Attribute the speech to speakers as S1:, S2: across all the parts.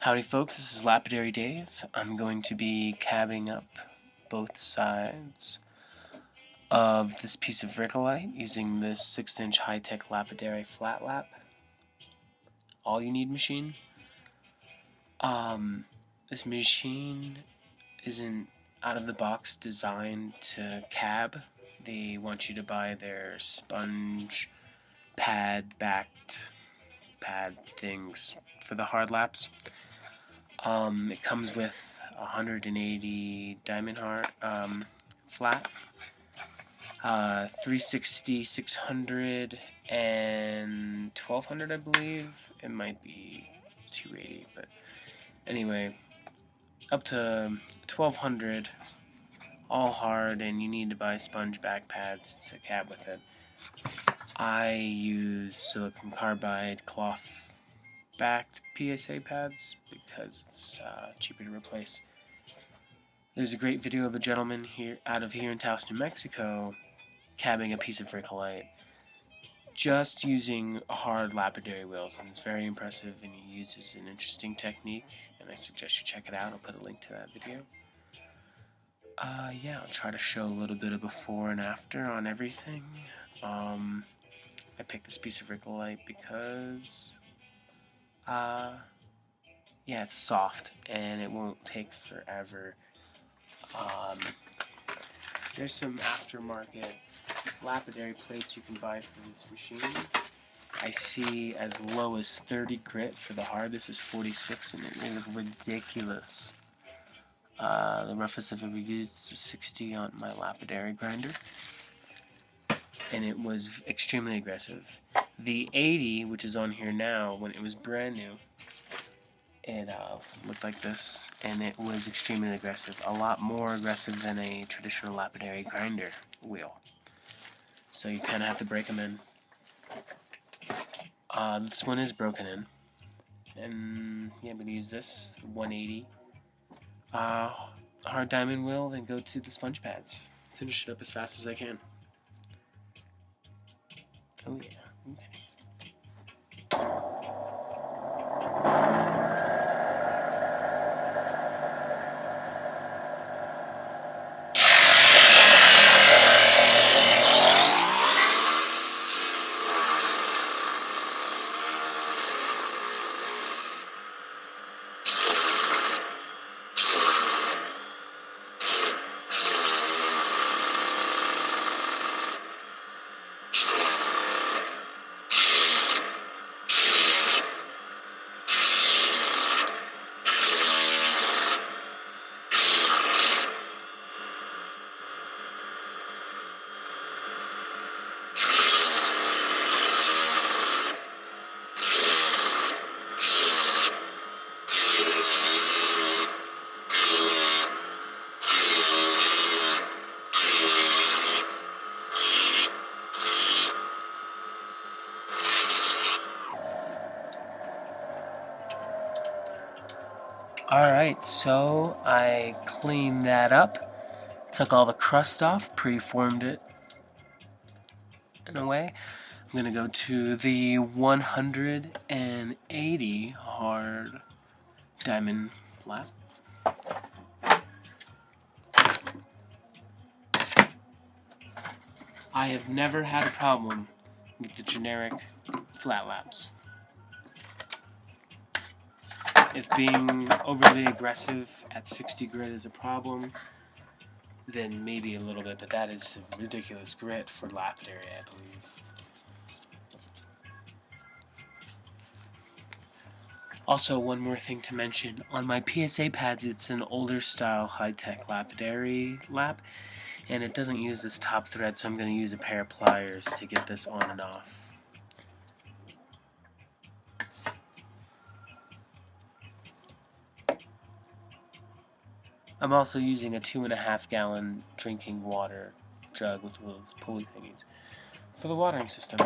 S1: Howdy folks, this is Lapidary Dave. I'm going to be cabbing up both sides of this piece of Rickolite using this 6-inch high-tech Lapidary flat lap all you need machine. This machine isn't out of the box designed to cab. They want you to buy their sponge backed pad things for the hard laps. It comes with 180 diamond heart flat, 360, 600, and 1200, I believe. It might be 280, but anyway, up to 1200, all hard, and you need to buy sponge back pads to cab with it. I use silicon carbide cloth backed PSA pads because it's cheaper to replace. There's a great video of a gentleman out of here in Taos, New Mexico, cabbing a piece of Rickolite just using hard lapidary wheels, and it's very impressive, and he uses an interesting technique, and I suggest you check it out. I'll put a link to that video. Yeah, I'll try to show a little bit of before and after on everything. I picked this piece of Rickolite because yeah, it's soft and it won't take forever. There's some aftermarket lapidary plates you can buy for this machine. I see as low as 30 grit for the hard. This is 46 and it is ridiculous. The roughest I've ever used is 60 on my lapidary grinder, and it was extremely aggressive. The 80, which is on here now, when it was brand new, it looked like this, and it was extremely aggressive. A lot more aggressive than a traditional lapidary grinder wheel. So you kind of have to break them in. This one is broken in. And yeah, I'm going to use this 180 hard diamond wheel, then go to the sponge pads. Finish it up as fast as I can. Oh yeah, okay. Alright, so I cleaned that up, took all the crust off, preformed it in a way. I'm going to go to the 180 hard diamond lap. I have never had a problem with the generic flat laps. If being overly aggressive at 60 grit is a problem, then maybe a little bit, but that is ridiculous grit for lapidary, I believe. Also, one more thing to mention, on my PSA pads it's an older style high-tech lapidary lap, and it doesn't use this top thread, so I'm going to use a pair of pliers to get this on and off. I'm also using a 2.5 gallon drinking water jug with those pulley thingies for the watering system.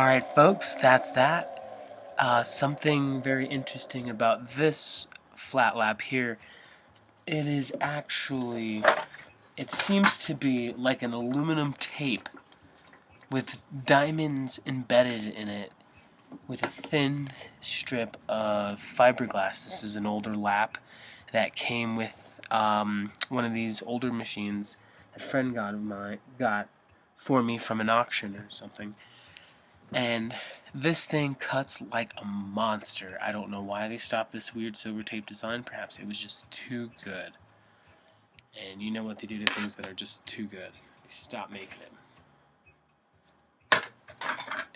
S1: Alright folks, that's that. Something very interesting about this flat lap here, it is actually, it seems to be like an aluminum tape with diamonds embedded in it with a thin strip of fiberglass. This is an older lap that came with one of these older machines that a friend got for me from an auction or something. And this thing cuts like a monster. I don't know why they stopped this weird silver tape design. Perhaps it was just too good. And you know what they do to things that are just too good. They stop making it.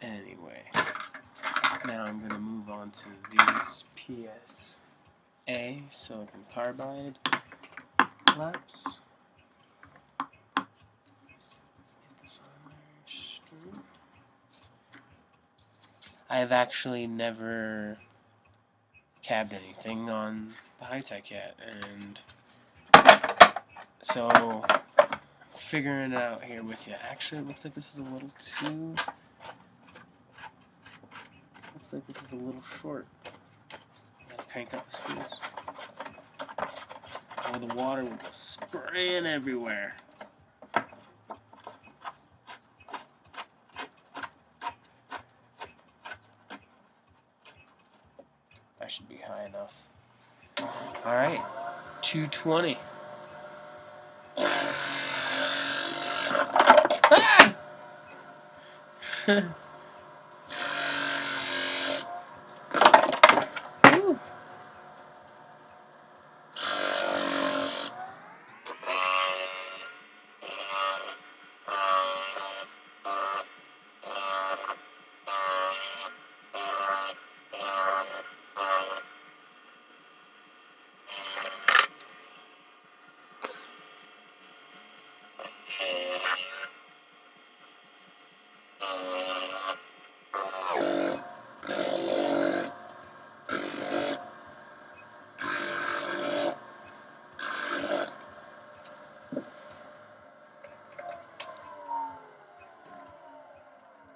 S1: Anyway, now I'm going to move on to these PSA silicon carbide laps. Get this on there straight. I have actually never cabbed anything on the high-tech yet, and so figuring it out here with you. Actually, it looks like this is a little too... Looks like this is a little short. Gotta crank up the screws. Oh, the water will go spraying everywhere. That should be high enough. Alright, 220. Ah!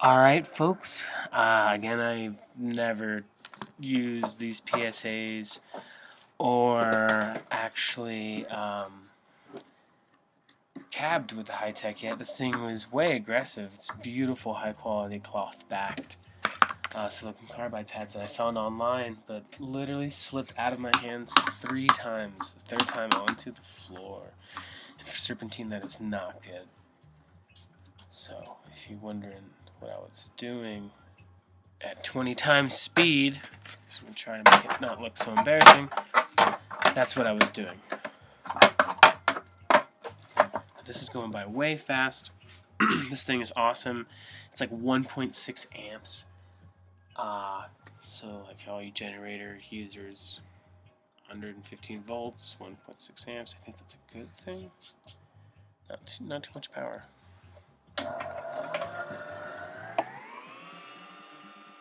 S1: Alright folks, again I've never used these PSAs or actually cabbed with the high-tech yet. This thing was way aggressive. It's beautiful high quality cloth backed silicon carbide pads that I found online, but literally slipped out of my hands 3 times. The 3rd time onto the floor. And for serpentine that is not good. So if you're wondering what I was doing at 20 times speed, so I'm trying to make it not look so embarrassing, that's what I was doing. This is going by way fast. This thing is awesome. It's like 1.6 amps. So like all you generator users, 115 volts, 1.6 amps. I think that's a good thing. Not too much power.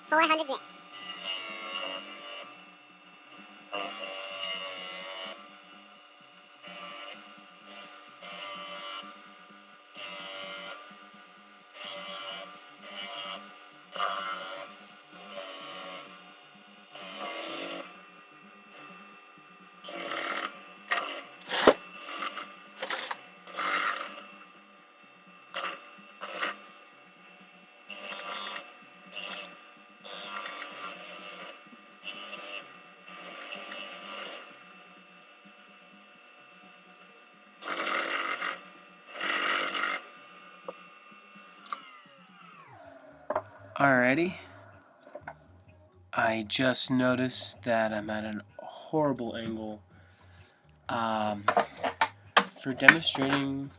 S2: 400 grams.
S1: Alrighty. I just noticed that I'm at a horrible angle for demonstrating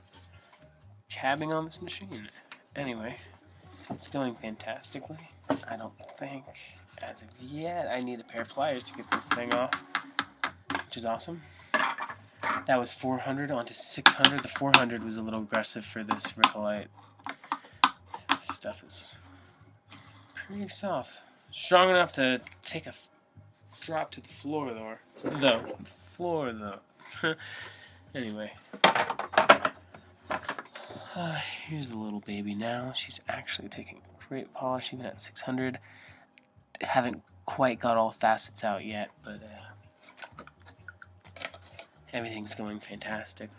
S1: cabbing on this machine. Anyway, it's going fantastically. I don't think, as of yet, I need a pair of pliers to get this thing off, which is awesome. That was 400 onto 600. The 400 was a little aggressive for this Rickolite. This stuff is pretty soft. Strong enough to take a drop to the floor, though. Anyway. Here's the little baby now. She's actually taking a Great polish even at 600. Haven't quite got all facets out yet, but everything's going fantastic.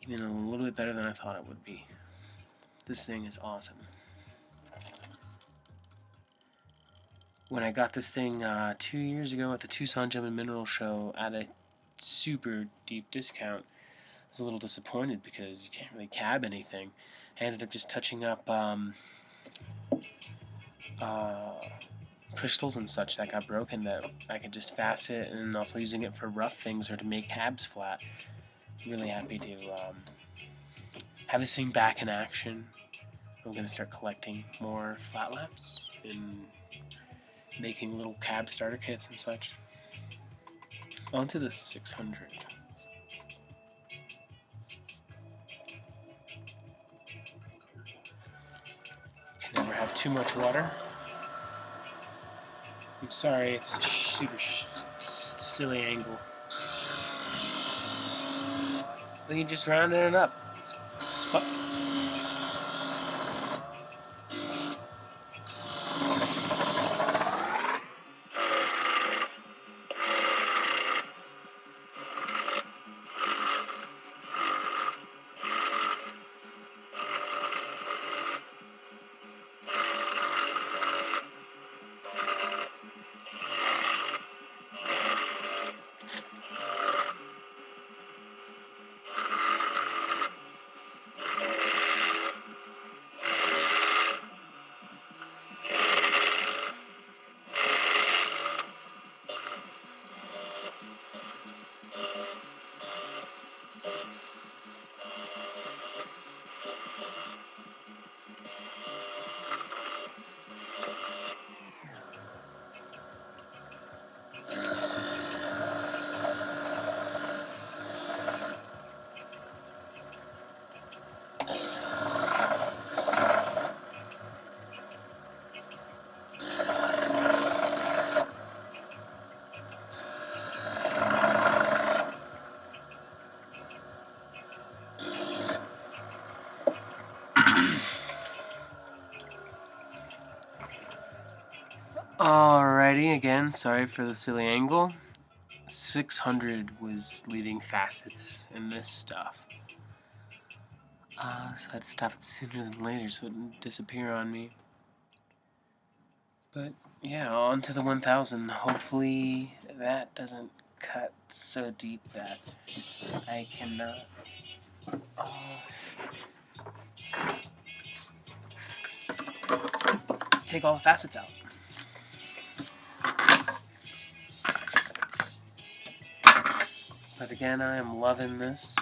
S1: Even a little bit better than I thought it would be. This thing is awesome. When I got this thing 2 years ago at the Tucson Gem and Mineral Show at a super deep discount, I was a little disappointed because you can't really cab anything. I ended up just touching up crystals and such that got broken that I could just facet, and also using it for rough things or to make cabs flat. Really happy to have this thing back in action. I'm going to start collecting more flat laps and making little cab starter kits and such. On to the 600. Can never have too much water. I'm sorry, it's a super silly angle. But you just rounded it up. Alrighty, again, sorry for the silly angle. 600 was leaving facets in this stuff. So I had to stop it sooner than later so it didn't disappear on me. But yeah, on to the 1000. Hopefully that doesn't cut so deep that I cannot take all the facets out. But again, I am loving this.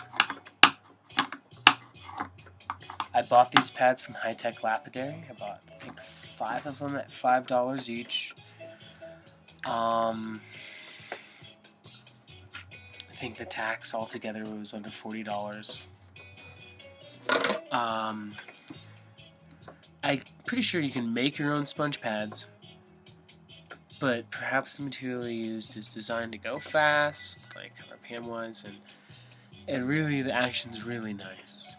S1: I bought these pads from High Tech Lapidary. I bought, I think, 5 of them at $5 each. I think the tax altogether was under $40. I'm pretty sure you can make your own sponge pads, but perhaps the material used is designed to go fast, like RPM wise, and really the action's really nice.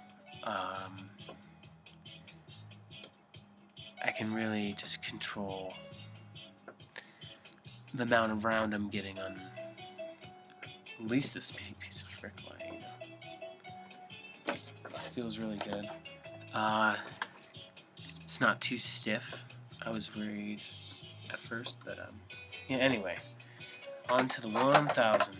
S1: I can really just control the amount of round I'm getting on at least this piece of frick line. This feels really good. It's not too stiff. I was worried at first, but yeah. Anyway, on to the 1000.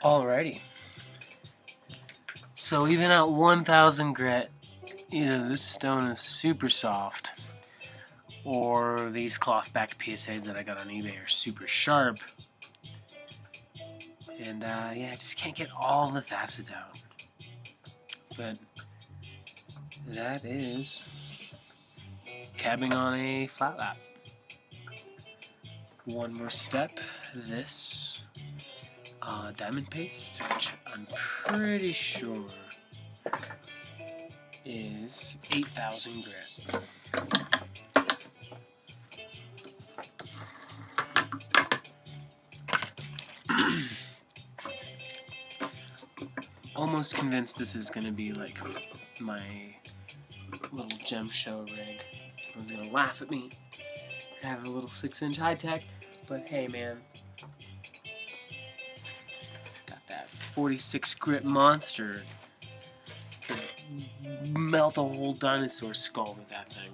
S1: Alrighty. So even at 1,000 grit, either this stone is super soft, or these cloth-backed PSAs that I got on eBay are super sharp. And yeah, I just can't get all the facets out. But that is cabbing on a flat lap. One more step. This diamond paste, which I'm pretty sure is 8,000 grit. Almost convinced this is going to be like my little gem show rig. Everyone's going to laugh at me. I have a little 6-inch high tech, but hey man. Got that 46 grit monster. Could melt a whole dinosaur skull with that thing.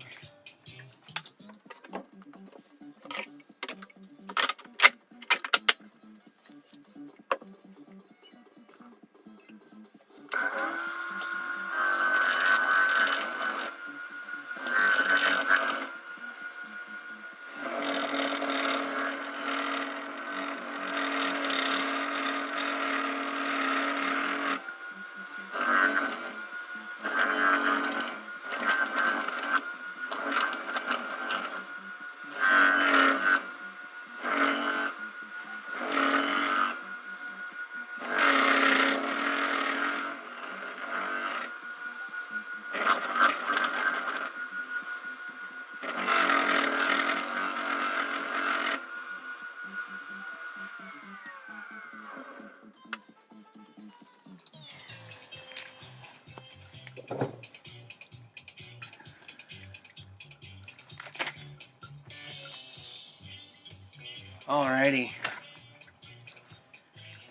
S1: Alrighty.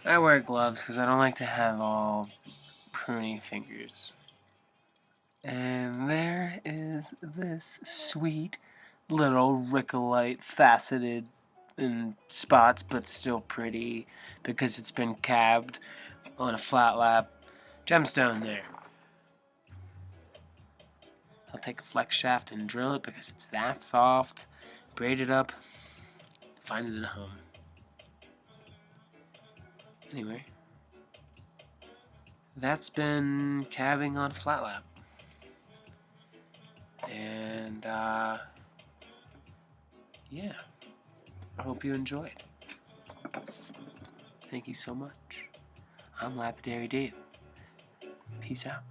S1: I wear gloves because I don't like to have all pruny fingers. And there is this sweet little Rickolite, faceted in spots but still pretty because it's been cabbed on a flat lap gemstone there. I'll take a flex shaft and drill it because it's that soft, braid it up, find it at home. Anyway, that's been cabbing on a flat lap. And, yeah, I hope you enjoyed. Thank you so much. I'm Lapidary Dave. Peace out.